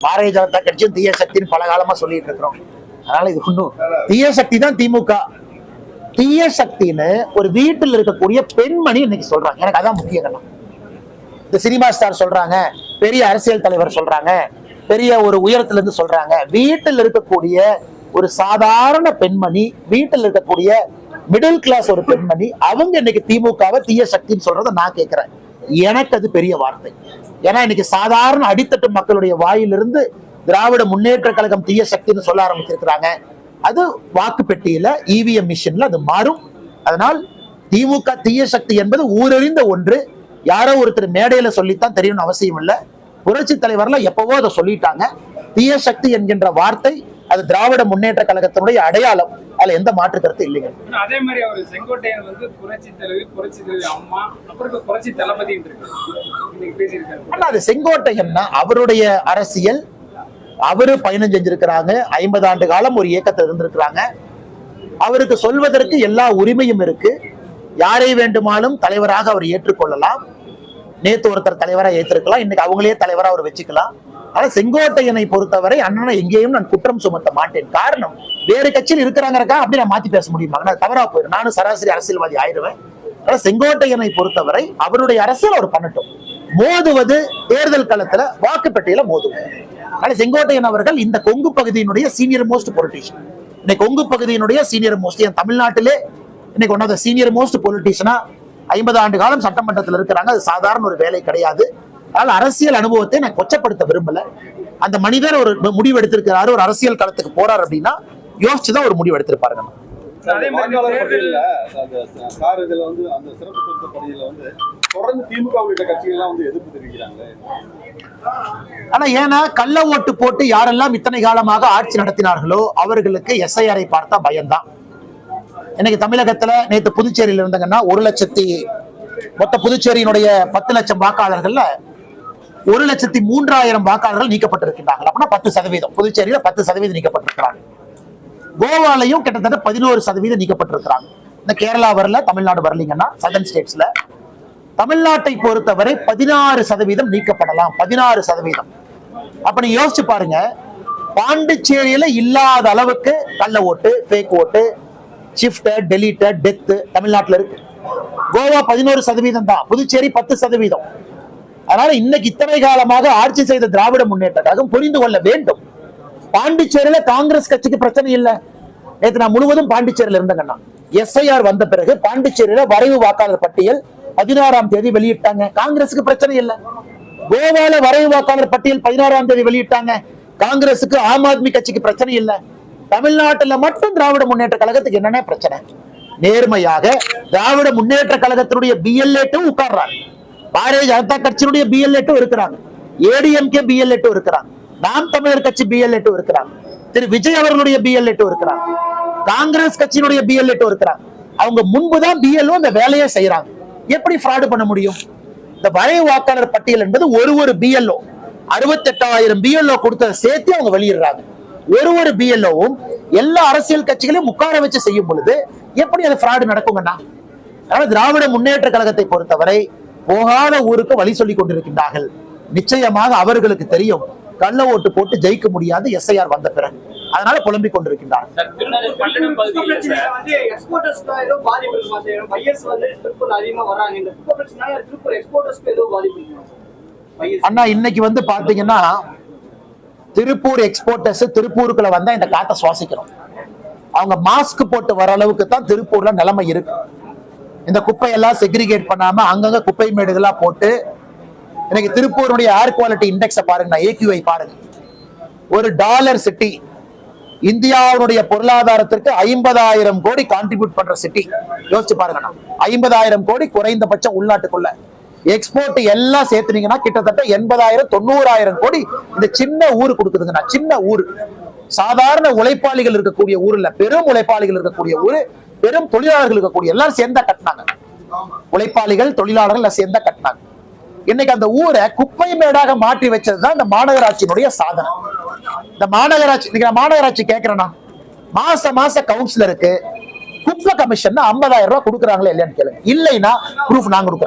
பாரதிய ஜனதா கட்சியும் தீய சக்தின்னு பல காலமா சொல்லிட்டு இருக்கிறோம். அதனால இது ஒண்ணும் தீய சக்தி தான் திமுக. தீய சக்தின்னு ஒரு வீட்டில் இருக்கக்கூடிய பெண்மணி இன்னைக்கு சொல்றாங்க. எனக்கு அதான் முக்கியம். இந்த சினிமா ஸ்டார் சொல்றாங்க, பெரிய அரசியல் தலைவர் சொல்றாங்க, பெரிய ஒரு உயரத்துல இருந்து சொல்றாங்க. வீட்டில் இருக்கக்கூடிய ஒரு சாதாரண பெண்மணி, வீட்டில் இருக்கக்கூடிய மிடில் கிளாஸ் ஒரு பெண்மணி, அவங்க இன்னைக்கு திமுகவை தீய சக்தின்னு சொல்றதை நான் கேட்கிறேன். எனக்கு அது பெரிய வார்த்தை. ஏன்னா இன்னைக்கு சாதாரண அடித்தட்டு மக்களுடைய வாயிலிருந்து திராவிட முன்னேற்ற கழகம் தீய சக்தின்னு சொல்ல ஆரம்பிச்சிருக்கிறாங்க. அது வாக்கு பெட்டியில இவிஎம் மிஷின்ல அது மாறும். அதனால் திமுக தீய சக்தி என்பது ஊரறிந்த ஒன்று. யாரோ ஒருத்தர் மேடையில சொல்லித்தான் தெரியணும்னு அவசியம் இல்லை. புரட்சி தலைவர்ல எப்பவோ அதை சொல்லிட்டாங்க. தீய சக்தி என்கின்ற வார்த்தை அது திராவிட முன்னேற்ற கழகத்தினுடைய அடையாளம். அதுல எந்த மாற்று கருத்து இல்லைங்க. அதே மாதிரி அவர் செங்கோட்டையன் வந்து புரட்சி தலைவி அம்மா, அப்புறம் புரட்சி தளபதி பேசியிருக்காரு. அது செங்கோட்டையன்னா அவருடைய அரசியல். அவரு பயணம் செஞ்சிருக்கிறாங்க. 50 ஆண்டு காலம் ஒரு இயக்கத்தில் இருந்திருக்கிறாங்க. அவருக்கு சொல்வதற்கு எல்லா உரிமையும் இருக்கு. யாரை வேண்டுமானும் தலைவராக அவர் ஏற்றுக்கொள்ளலாம். நேத்து ஒருத்தர் தலைவராக ஏற்றிருக்கலாம், இன்னைக்கு அவங்களே தலைவராக அவர் வச்சுக்கலாம். ஆனா செங்கோட்டையனை பொறுத்தவரை அண்ணனை எங்கேயும் நான் குற்றம் சுமத்த மாட்டேன். காரணம், வேறு கட்சியில் இருக்கிறாங்க அப்படி நான் மாத்தி பேச முடியுமா? நான் தவறா போயிடும். நானும் சராசரி அரசியல்வாதி ஆயிடுவேன். ஆனா செங்கோட்டையனை பொறுத்தவரை அவருடைய அரசியல் அவர் பண்ணட்டும். மோதுவது தேர்தல் களத்துல வாக்குப்பெட்டியில மோதுவது. ஆனா செங்கோட்டையன் அவர்கள் இந்த கொங்கு பகுதியினுடைய சீனியர் மோஸ்ட் பொலிட்டீஷியன். இன்னைக்கு கொங்கு பகுதியினுடைய சீனியர் மோஸ்ட், என் தமிழ்நாட்டிலே இன்னைக்கு one of the senior most பொலிட்டீஷியனா 50 ஆண்டு காலம் சட்டமன்றத்தில் இருக்கிறாங்க. அது சாதாரண ஒரு வேலை கிடையாது. அதனால அரசியல் அனுபவத்தை நான் கொச்சப்படுத்த விரும்பல. அந்த மனிதர் ஒரு முடிவு எடுத்திருக்கிறாரு, ஒரு அரசியல் களத்துக்கு போறாரு அப்படின்னா யோசிச்சுதான் ஒரு முடிவு எடுத்திருப்பாருங்க. ஆனா ஏன்னா கள்ள ஓட்டு போட்டு யாரெல்லாம் இத்தனை காலமாக ஆட்சி நடத்தினார்களோ அவர்களுக்கு எஸ்ஐஆரை பார்த்தா பயம்தான். இன்னைக்கு தமிழகத்துல நேற்று புதுச்சேரியில இருந்தாங்கன்னா 1 லட்சத்தி மொத்த புதுச்சேரியினுடைய 10 லட்சம் வாக்காளர்கள்ல 1,03,000 வாக்காளர்கள் நீக்கப்பட்டிருக்கிறார்கள். அப்படின்னா 10%. புதுச்சேரியில 10% நீக்கப்பட்டிருக்கிறாங்க. கோவாலையும் கிட்டத்தட்ட 11% நீக்கப்பட்டிருக்கிறாங்க. இந்த கேரளா வரல, தமிழ்நாடு வரலீங்கன்னா சதர்ன் ஸ்டேட்ஸ்ல. தமிழ்நாட்டை பொறுத்தவரை 16% நீக்கப்படலாம். 16%. அப்ப நீங்க யோசிச்சு பாருங்க, பாண்டிச்சேரியில இல்லாத அளவுக்கு கள்ள ஓட்டு, ஃபேக் ஓட்டு, ஷிஃப்டட், டெலீட்டட், டெத் தமிழ்நாட்டில் இருக்கு. கோவா 11% தான், புதுச்சேரி 10%. அதனால இன்னைக்கு இத்தனை காலமாக ஆட்சி செய்த திராவிட முன்னேற்ற கழகம் புரிந்து கொள்ள வேண்டும். பாண்டிச்சேரியில காங்கிரஸ் கட்சிக்கு பிரச்சனை இல்லை. நேற்று நான் முழுவதும் பாண்டிச்சேரியில இருந்தேங்கண்ணா. எஸ்ஐஆர் வந்த பிறகு பாண்டிச்சேரியில வரைவு வாக்காளர் பட்டியல் 16ஆம் தேதி வெளியிட்டாங்க. காங்கிரஸுக்கு பிரச்சனை இல்லை. கோவால வரைவு வாக்காளர் பட்டியல் 16ஆம் தேதி வெளியிட்டாங்க. காங்கிரஸுக்கு, ஆம் ஆத்மி கட்சிக்கு பிரச்சனை இல்லை. தமிழ்நாட்டில் மட்டும் திராவிட முன்னேற்ற கழகத்துக்கு என்னென்ன பிரச்சனை? நேர்மையாக திராவிட முன்னேற்ற கழகத்தினுடைய பிஎல்ஏட்டும் உட்கார்றாங்க, பாரதிய ஜனதா கட்சியினுடைய பிஎல்ஏட்டும் இருக்கிறாங்க, ஏடிஎம்கே பிஎல்ஏட்டும் இருக்கிறாங்க, நாம் தமிழர் கட்சி பிஎல்ஏட்டும் இருக்கிறாங்க, திரு விஜய் அவர்களுடைய பிஎல்ஏட்டும் இருக்கிறாங்க, காங்கிரஸ் கட்சியினுடைய பிஎல்ஏட்டும் இருக்கிறாங்க. அவங்க முன்புதான் பிஎல்ஓ இந்த வேலையை செய்யறாங்க. எப்படி ஃப்ராடு பண்ண முடியும்? இந்த வரைவு வாக்காளர் பட்டியல் என்பது ஒரு பிஎல்ஓ 68,000 பிஎல்ஓ கொடுத்ததை சேர்த்து அவங்க வெளியிடுறாங்க. ஒரு பிஎல்ஓவும் எல்லா அரசியல் கட்சிகளையும் உட்கார வச்சு செய்யும் பொழுது எப்படி அது ஃப்ராடு நடக்குங்கண்ணா? அதனால திராவிட முன்னேற்ற கழகத்தை பொறுத்தவரை போகாத ஊருக்கு வழி சொல்லி கொண்டிருக்கின்றார்கள். நிச்சயமாக அவர்களுக்கு தெரியும் கள்ள ஓட்டு போட்டு ஜெயிக்க முடியாது எஸ்ஐஆர் வந்த பிறகு. அதனால புலம்பிக் கொண்டிருக்கின்றார். அண்ணா இன்னைக்கு வந்து பாத்தீங்கன்னா திருப்பூர் எக்ஸ்போர்ட்டர்ஸ் திருப்பூருக்குள்ள வந்தா இந்த காத்தை சுவாசிக்கிறோம். அவங்க மாஸ்க் போட்டு வர அளவுக்கு தான் திருப்பூர்ல நிலைமை இருக்கு. இந்த குப்பையெல்லாம் செக்ரிகேட் பண்ணாம அங்கங்க குப்பை மேடுகளா போட்டு இன்னைக்கு திருப்பூருடைய ஏர் குவாலிட்டி இண்டெக்ஸை பாருங்க, ஏக்யூஐ பாருங்க. ஒரு டாலர் சிட்டி, இந்தியாவுடைய பொருளாதாரத்திற்கு 50,000 கோடி கான்ட்ரிபியூட் பண்ற சிட்டி. யோசிச்சு பாருங்க, 50,000 கோடி குறைந்தபட்சம் உள்நாட்டுக்குள்ள. எக்ஸ்போர்ட் எல்லாம் சேர்த்துனீங்கன்னா கிட்டத்தட்ட 80,000 90,000 கோடி இந்த சின்ன ஊரு கொடுக்குதுங்கண்ணா. சின்ன ஊரு, சாதாரண உழைப்பாளிகள் இருக்கக்கூடிய ஊர்ல, பெரும் உழைப்பாளிகள் இருக்கக்கூடிய ஊரு, பெரும் தொழிலாளர்கள் இருக்கக்கூடிய எல்லாரும் சேர்ந்தா கட்டினாங்க. உழைப்பாளிகள் தொழிலாளர்கள் சேர்ந்தா கட்டினாங்க. இன்னைக்கு அந்த ஊரை குப்பை மேடாக மாற்றி வச்சதுதான் இந்த மாநகராட்சியினுடைய சாதனை. இந்த மாநகராட்சி இன்னைக்கு நான் மாநகராட்சி கேட்கிறேன்னா, மாச கவுன்சிலருக்கு குப்பை கமிஷன் 50,000 ரூபாய் கொடுக்குறாங்களா இல்லையான்னு கேளுங்க. இல்லைன்னா ப்ரூஃப் நாங்க கொடுக்குறோம்.